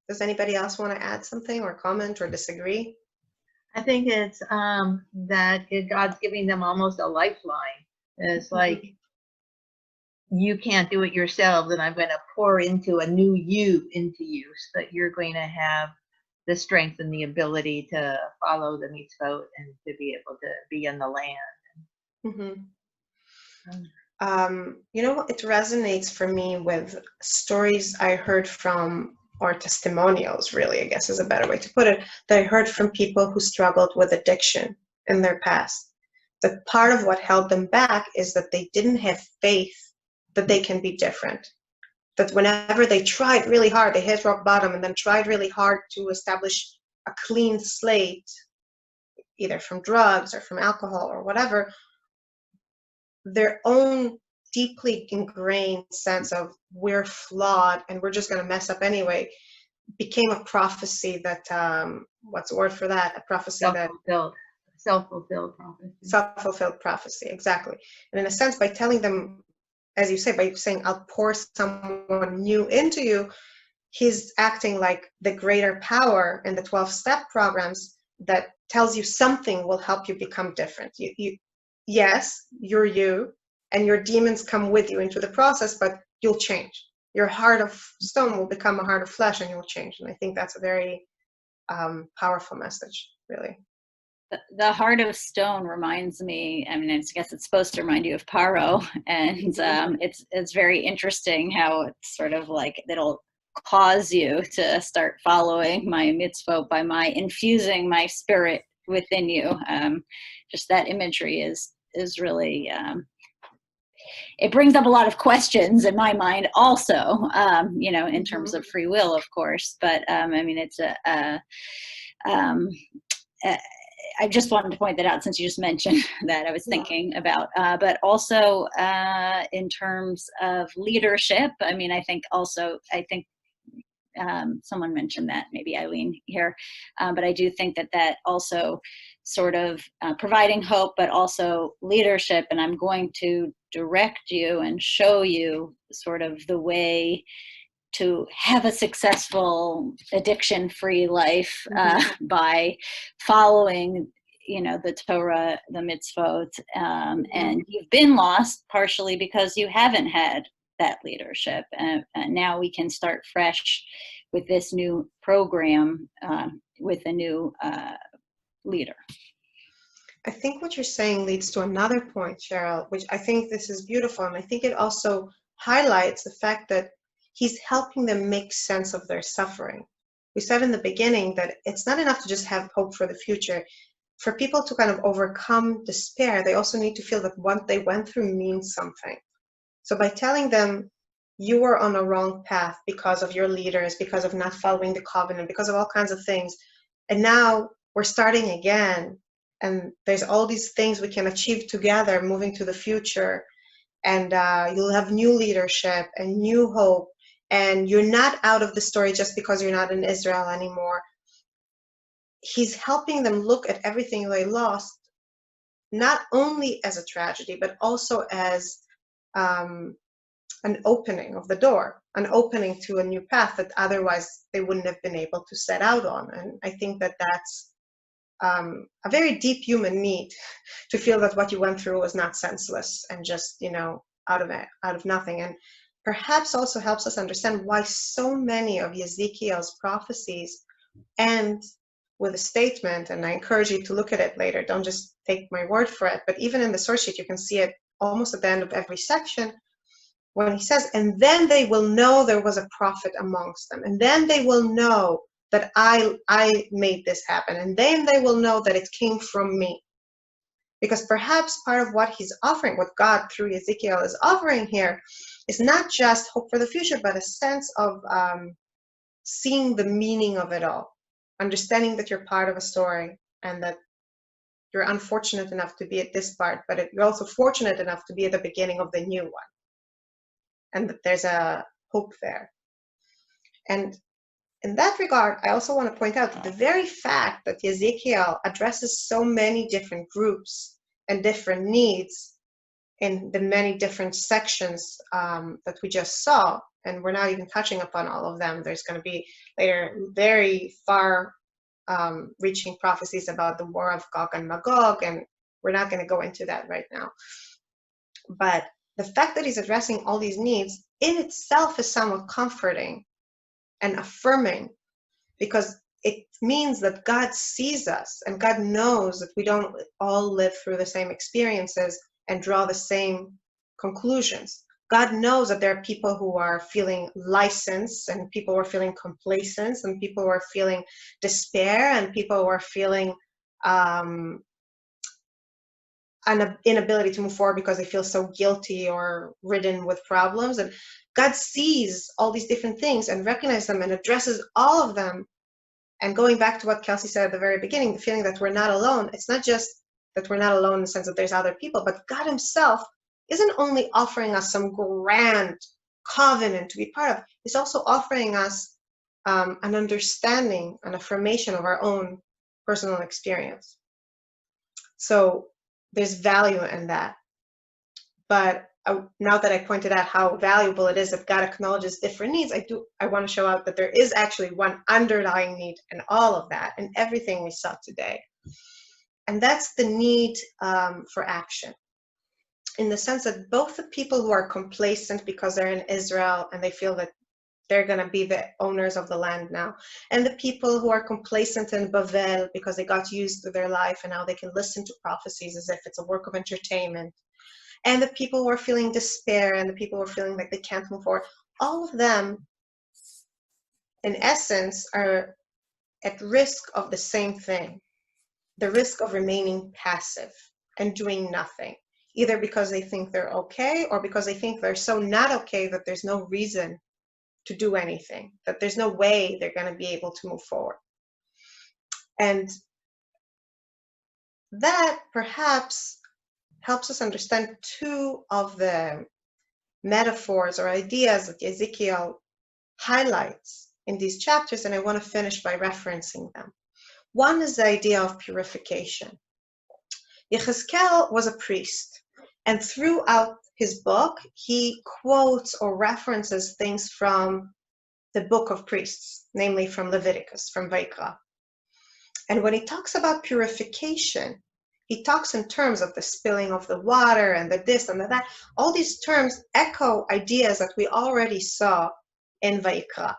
Does anybody else want to add something or comment or disagree? I think it's that God's giving them almost a lifeline. It's like, you can't do it yourselves, and I'm going to pour into a new you into you, so that you're going to have the strength and the ability to follow the mitzvot and to be able to be in the land. You know, it resonates for me with stories I heard from, or testimonials really, I guess is a better way to put it, that I heard from people who struggled with addiction in their past. That part of what held them back is that they didn't have faith that they can be different. That whenever they tried really hard, they hit rock bottom and then tried really hard to establish a clean slate, either from drugs or from alcohol or whatever, their own deeply ingrained sense of we're flawed and we're just going to mess up anyway became a prophecy that, what's the word for that? A prophecy Self-fulfilled prophecy. Self-fulfilled prophecy, exactly. And in a sense, by telling them, as you say, by saying, I'll pour someone new into you, he's acting like the greater power in the 12-step programs that tells you something will help you become different. Yes, you're you, and your demons come with you into the process, but you'll change. Your heart of stone will become a heart of flesh, and you'll change. And I think that's a very powerful message, really. The heart of stone reminds me, I mean, I guess it's supposed to remind you of Paro, and it's very interesting how it's sort of like it'll cause you to start following my mitzvot by my infusing my spirit within you. Just that imagery is really, it brings up a lot of questions in my mind also, you know, in terms of free will, of course, but I mean, it's I just wanted to point that out since you just mentioned that I was thinking about, but also in terms of leadership, I mean, I think Someone mentioned that, maybe Eileen here, but I do think that that also sort of providing hope, but also leadership. And I'm going to direct you and show you sort of the way to have a successful addiction-free life by following, you know, the Torah, the mitzvot, and you've been lost partially because you haven't had that leadership. And now we can start fresh with this new program with a new leader. I think what you're saying leads to another point, Cheryl, which I think this is beautiful. And I think it also highlights the fact that he's helping them make sense of their suffering. We said in the beginning that it's not enough to just have hope for the future. For people to kind of overcome despair, they also need to feel that what they went through means something. So by telling them you were on a wrong path because of your leaders, because of not following the covenant, because of all kinds of things, and now we're starting again, and there's all these things we can achieve together moving to the future, and you'll have new leadership and new hope, and you're not out of the story just because you're not in Israel anymore. He's helping them look at everything they lost, not only as a tragedy, but also as an opening of the door, an opening to a new path that otherwise they wouldn't have been able to set out on. And I think that that's a very deep human need, to feel that what you went through was not senseless and just, you know, out of nothing. And perhaps also helps us understand why so many of Ezekiel's prophecies end with a statement, and I encourage you to look at it later. Don't just take my word for it, but even in the source sheet, you can see it almost at the end of every section, when he says, and then they will know there was a prophet amongst them, and then they will know that I made this happen, and then they will know that it came from me. Because perhaps part of what he's offering, what God through Ezekiel is offering here, is not just hope for the future, but a sense of seeing the meaning of it all, understanding that you're part of a story, and that you're unfortunate enough to be at this part, but you're also fortunate enough to be at the beginning of the new one, and that there's a hope there. And in that regard, I also want to point out that the very fact that Ezekiel addresses so many different groups and different needs in the many different sections that we just saw, and we're not even touching upon all of them. There's going to be later very far reaching prophecies about the war of Gog and Magog, and we're not going to go into that right now. But the fact that he's addressing all these needs in itself is somewhat comforting and affirming, because it means that God sees us and God knows that we don't all live through the same experiences and draw the same conclusions. God knows that there are people who are feeling license, and people who are feeling complacent, and people who are feeling despair, and people who are feeling an inability to move forward because they feel so guilty or ridden with problems. And God sees all these different things and recognizes them and addresses all of them. And going back to what Kelsey said at the very beginning, the feeling that we're not alone, it's not just that we're not alone in the sense that there's other people, but God himself isn't only offering us some grand covenant to be part of, he's also offering us an understanding, an affirmation of our own personal experience. So there's value in that. But now that I pointed out how valuable it is that God acknowledges different needs, I want to show out that there is actually one underlying need in all of that, and everything we saw today. And that's the need for action, in the sense that both the people who are complacent because they're in Israel and they feel that they're going to be the owners of the land now, and the people who are complacent in Bavel because they got used to their life and now they can listen to prophecies as if it's a work of entertainment, and the people who are feeling despair, and the people who are feeling like they can't move forward, all of them, in essence, are at risk of the same thing, the risk of remaining passive and doing nothing, either because they think they're okay or because they think they're so not okay that there's no reason to do anything, that there's no way they're going to be able to move forward. And that perhaps helps us understand two of the metaphors or ideas that Ezekiel highlights in these chapters, and I want to finish by referencing them. One is the idea of purification. Ezekiel was a priest, and throughout his book, he quotes or references things from the book of priests, namely from Leviticus, from Vayikra. And when he talks about purification, he talks in terms of the spilling of the water and the this and the that. All these terms echo ideas that we already saw in Vayikra.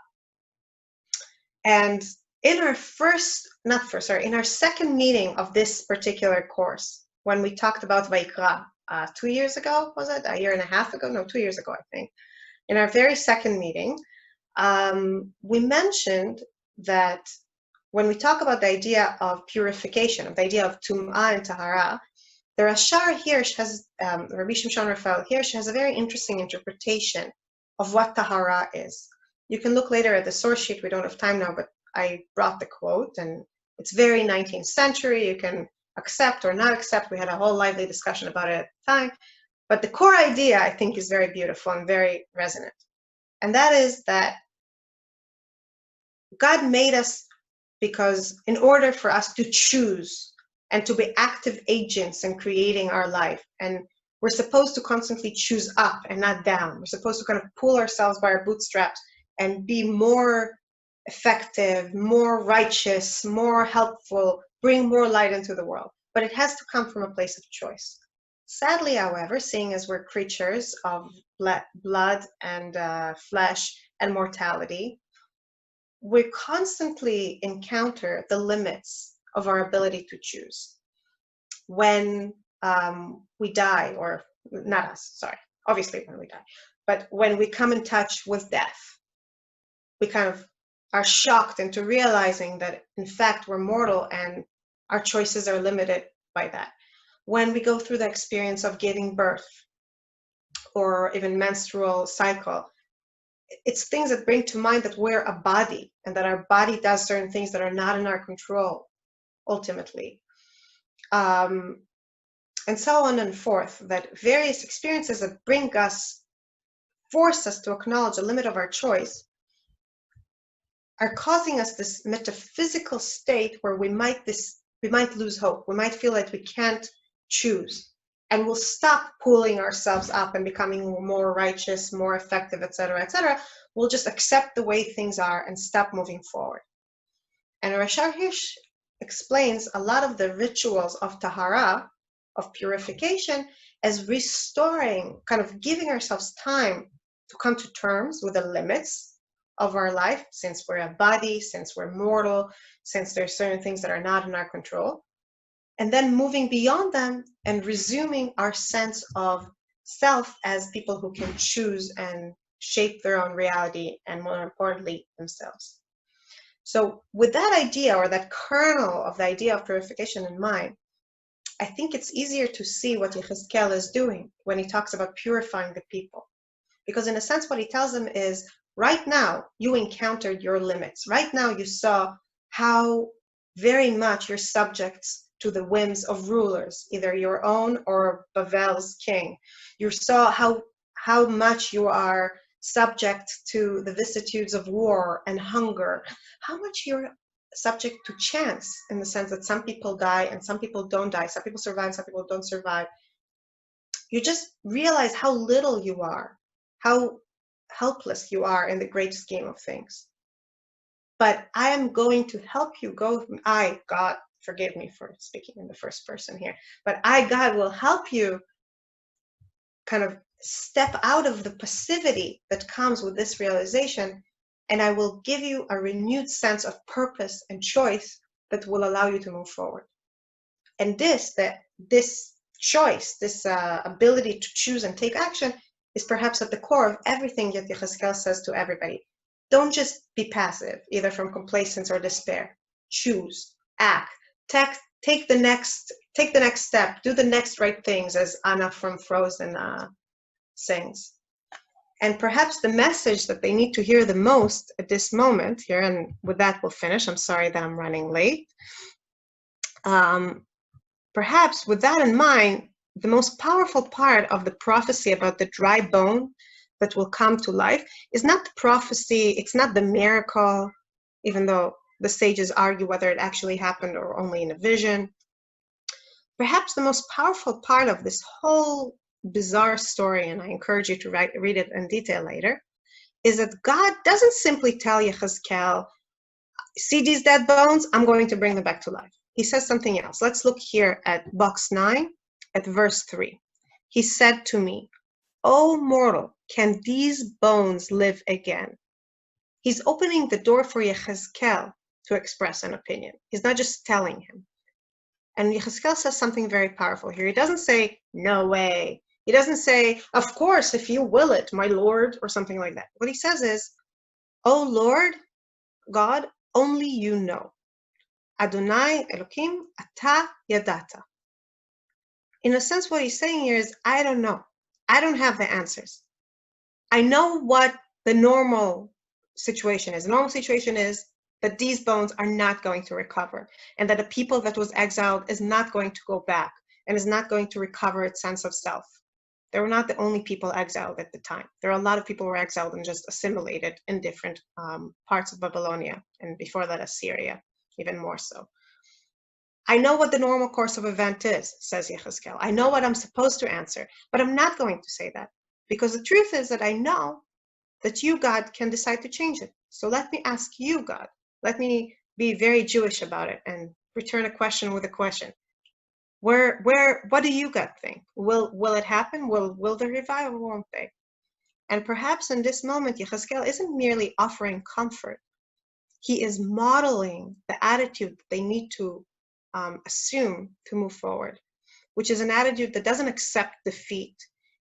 And in our in our second meeting of this particular course, when we talked about Vayikra 2 years ago, was it? A year and a half ago? No, 2 years ago, I think. In our very second meeting, we mentioned that when we talk about the idea of purification, of the idea of Tum'ah and Tahara, the Rashar Hirsch has, Rabbi Shimshon Raphael Hirsch has a very interesting interpretation of what Tahara is. You can look later at the source sheet. We don't have time now, but I brought the quote, and it's very 19th century. You can accept or not accept. We had a whole lively discussion about it at the time. But the core idea, I think, is very beautiful and very resonant. And that is that God made us because in order for us to choose and to be active agents in creating our life, and we're supposed to constantly choose up and not down. We're supposed to kind of pull ourselves by our bootstraps and be more effective, more righteous, more helpful, bring more light into the world. But it has to come from a place of choice. Sadly, however, seeing as we're creatures of blood and flesh and mortality, we constantly encounter the limits of our ability to choose. When we die, or not us, sorry, obviously when we die, but when we come in touch with death, we kind of are shocked into realizing that in fact we're mortal and our choices are limited by that. When we go through the experience of giving birth or even menstrual cycle, it's things that bring to mind that we're a body and that our body does certain things that are not in our control ultimately. And so on and forth, that various experiences that force us to acknowledge the limit of our choice are causing us this metaphysical state where we might lose hope. We might feel like we can't choose, and we'll stop pulling ourselves up and becoming more righteous, more effective, etc., etc. We'll just accept the way things are and stop moving forward. And Rashar Hirsch explains a lot of the rituals of Tahara, of purification, as restoring, kind of giving ourselves time to come to terms with the limits of our life, since we're a body, since we're mortal, since there's certain things that are not in our control, and then moving beyond them and resuming our sense of self as people who can choose and shape their own reality, and more importantly, themselves. So with that idea, or that kernel of the idea of purification in mind, I think it's easier to see what Ezekiel is doing when he talks about purifying the people. Because in a sense, what he tells them is, right now, you encountered your limits. Right now, you saw how very much you're subject to the whims of rulers, either your own or Bavel's king. You saw how much you are subject to the vicissitudes of war and hunger, how much you're subject to chance, in the sense that some people die and some people don't die, some people survive, some people don't survive. You just realize how little you are, how helpless you are in the great scheme of things. But I am going to help you go. God, forgive me for speaking in the first person here, but God, will help you kind of step out of the passivity that comes with this realization, and I will give you a renewed sense of purpose and choice that will allow you to move forward. And this choice, this ability to choose and take action, is perhaps at the core of everything that Ezekiel says to everybody. Don't just be passive, either from complacence or despair. Choose, act, take the next step, do the next right things, as Anna from Frozen sings. And perhaps the message that they need to hear the most at this moment here, and with that we'll finish. I'm sorry that I'm running late. Perhaps with that in mind, the most powerful part of the prophecy about the dry bone that will come to life is not the prophecy, it's not the miracle, even though the sages argue whether it actually happened or only in a vision. Perhaps the most powerful part of this whole bizarre story, and I encourage you to read it in detail later, is that God doesn't simply tell Yechezkel, see these dead bones, I'm going to bring them back to life. He says something else. Let's look here at box 9, at verse 3. He said to me, O mortal, can these bones live again? He's opening the door for Yechezkel to express an opinion. He's not just telling him. And Yechezkel says something very powerful here. He doesn't say, no way. He doesn't say, of course, if you will it, my Lord, or something like that. What he says is, O Lord, God, only you know. Adonai Elohim, ata yadata. In a sense, what he's saying here is, I don't know. I don't have the answers. I know what the normal situation is. The normal situation is that these bones are not going to recover, and that the people that was exiled is not going to go back and is not going to recover its sense of self. They were not the only people exiled at the time. There are a lot of people who were exiled and just assimilated in different parts of Babylonia, and before that Assyria, even more so. I know what the normal course of event is, says Yechezkel. I know what I'm supposed to answer, but I'm not going to say that, because the truth is that I know that you, God, can decide to change it. So let me ask you, God. Let me be very Jewish about it and return a question with a question. What do you, God, think? Will it happen? Will they revive or won't they? And perhaps in this moment, Yechezkel isn't merely offering comfort. He is modeling the attitude that they need to assume to move forward, which is an attitude that doesn't accept defeat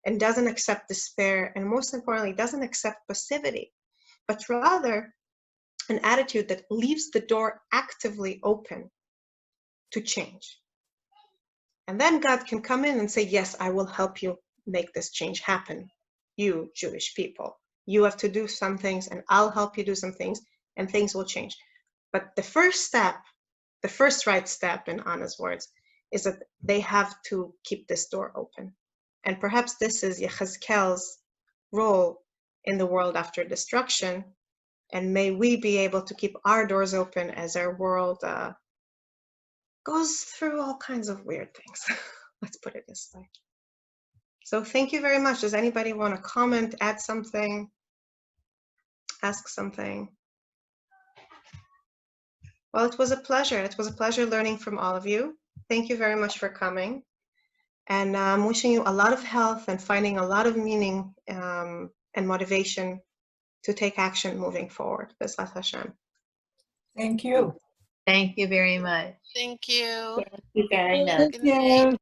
and doesn't accept despair, and most importantly, doesn't accept passivity, but rather an attitude that leaves the door actively open to change. And then God can come in and say, yes, I will help you make this change happen. You Jewish people, you have to do some things and I'll help you do some things and things will change. But the first step, the first right step in Anna's words, is that they have to keep this door open. And perhaps this is Yechezkel's role in the world after destruction. And may we be able to keep our doors open as our world goes through all kinds of weird things. Let's put it this way. So thank you very much. Does anybody want to comment, add something, ask something? Well, it was a pleasure. It was a pleasure learning from all of you. Thank you very much for coming. And I'm wishing you a lot of health and finding a lot of meaning and motivation to take action moving forward. B'ezrat Hashem. Thank you. Thank you very much. Thank you. Thank you very much. Good night.